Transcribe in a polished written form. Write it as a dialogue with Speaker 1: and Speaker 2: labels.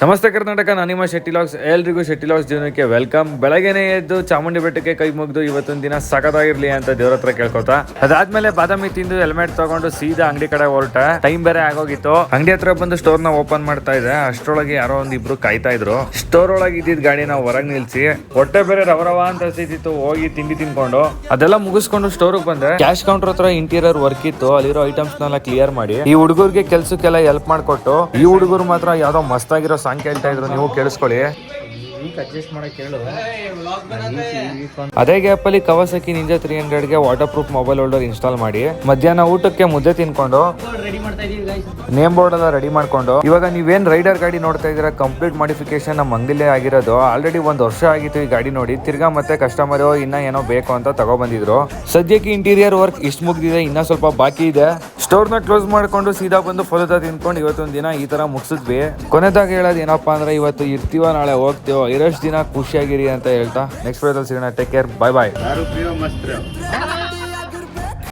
Speaker 1: ನಮಸ್ತೆ ಕರ್ನಾಟಕ, ನಾನು ನಿಮ್ಮ ಶೆಟ್ಟಿ ಲಾಗ್ಸ್. ಎಲ್ರಿಗೂ ಶೆಟ್ಟಿ ಲಾಗ್ಸ್ ಜೀವನಕ್ಕೆ ವೆಲ್ಕಮ್. ಬೆಳಗ್ಗೆನೆ ಎದ್ದು ಚಾಮುಂಡಿ ಬೆಟ್ಟಕ್ಕೆ ಕೈ ಮುಗಿದು ಇವತ್ತೊಂದು ದಿನ ಸಖತ್ತಾಗಿರ್ಲಿ ಅಂತ ದೇವ್ರ ಹತ್ರ ಕೇಳ್ಕೊತಾ, ಅದಾದ್ಮೇಲೆ ಬಾದಾಮಿ ತಿಂದು ಹೆಲ್ಮೆಟ್ ತಗೊಂಡು ಸೀದಾ ಅಂಗಡಿ ಕಡೆ ಹೊರಟ. ಟೈಮ್ ಬೇರೆ ಆಗೋಗಿತ್ತು. ಅಂಗಡಿ ಹತ್ರ ಬಂದು ಸ್ಟೋರ್ ನ ಓಪನ್ ಮಾಡ್ತಾ ಇದೆ. ಅಷ್ಟರೊಳಗೆ ಯಾರೋ ಒಂದಿಬ್ರು ಕಾಯ್ತಾ ಇದ್ರು. ಸ್ಟೋರ್ ಒಳಗೆ ಇದ್ದಿದ್ ಗಾಡಿ ನಾವು ಹೊರಗೆ ನಿಲ್ಸಿ, ಹೊಟ್ಟೆ ಬೇರೆ ರವ ಅಂತ ಹಸಿತಿತ್ತು. ಹೋಗಿ ತಿಂಡಿ ತಿನ್ಕೊಂಡು ಅದೆಲ್ಲ ಮುಗಿಸ್ಕೊಂಡು ಸ್ಟೋರ್ ಬಂದೆ. ಕ್ಯಾಶ್ ಕೌಂಟರ್ ಹತ್ರ ಇಂಟೀರಿಯರ್ ವರ್ಕ್ ಇತ್ತು. ಅಲ್ಲಿರೋ ಐಟಮ್ಸ್ ನೆಲ್ಲ ಕ್ಲಿಯರ್ ಮಾಡಿ ಈ ಹುಡುಗರಿಗೆ ಕೆಲ್ಸಕ್ಕೆಲ್ಲ ಹೆಲ್ಪ್ ಮಾಡ್ಕೊಟ್ಟು, ಈ ಹುಡುಗರು ಮಾತ್ರ ಯಾವ್ದೋ ಮಸ್ತಾಗಿರೋ ಸಾಂಗ್ ಕೇಳ್ತಾ ಇದ್ರು. ನೀವು ಕೇಳಿಸ್ಕೊಳ್ಳಿ.
Speaker 2: ಅಡ್ಜಸ್ಟ್ ಮಾಡಕ್ಕೆ ಹೇಳು.
Speaker 1: ಅದೇ ಗ್ಯಾಪ್ ಅಲ್ಲಿ ಕವಾಸಕಿ ನಿಂಜಾ 300 ಗೆ water proof mobile holder install ಮಾಡಿ, ಮಧ್ಯಾಹ್ನ ಊಟಕ್ಕೆ ಮುದ್ದೆ ತಿನ್ಕೊಂಡು ನೇಮ್ ಬೋರ್ಡ್ ಎಲ್ಲ ರೆಡಿ ಮಾಡ್ಕೊಂಡು, ಇವಾಗ ನೀವೇನ್ ರೈಡರ್ ಗಾಡಿ ನೋಡ್ತಾ ಇದೀರಾ, ಕಂಪ್ಲೀಟ್ ಮಾಡಿಫಿಕೇಶನ್ ನಮ್ಮ ಅಂಗಡಿಲೇ ಆಗಿರೋದು. ಆಲ್ರೆಡಿ 1 ವರ್ಷ ಆಗಿತ್ತು ಈ ಗಾಡಿ ನೋಡಿ. ತಿರ್ಗಾ ಮತ್ತೆ ಕಸ್ಟಮರ್ ಇನ್ನ ಏನೋ ಬೇಕು ಅಂತ ತಗೊಬಂದಿದ್ರು. ಸದ್ಯಕ್ಕೆ ಇಂಟೀರಿಯರ್ ವರ್ಕ್ ಇಷ್ಟು ಮುಗ್ದಿದೆ, ಇನ್ನ ಸ್ವಲ್ಪ ಬಾಕಿ ಇದೆ. ಸ್ಟೋರ್ ನ ಕ್ಲೋಸ್ ಮಾಡ್ಕೊಂಡು ಸೀದಾ ಬಂದು ಫಲದ ತಿನ್ಕೊಂಡು ಇವತ್ತೊಂದು ದಿನ ಈ ತರ ಮುಗಿಸಿದ್ವಿ. ಕೊನೆದಾಗ ಹೇಳೋದು ಏನಪ್ಪಾ ಅಂದ್ರೆ, ಇವತ್ತು ಇರ್ತೀವ ನಾಳೆ ಹೋಗ್ತೀವೋ, ಇರೋಷ್ಟು ದಿನ ಖುಷಿಯಾಗಿರಿ ಅಂತ ಹೇಳ್ತಾ ನೆಕ್ಸ್ಟ್ ವಿಡಿಯೋದಲ್ಲಿ ಸಿಗೋಣ. ಟೇಕ್ ಕೇರ್, ಬಾಯ್ ಬಾಯ್.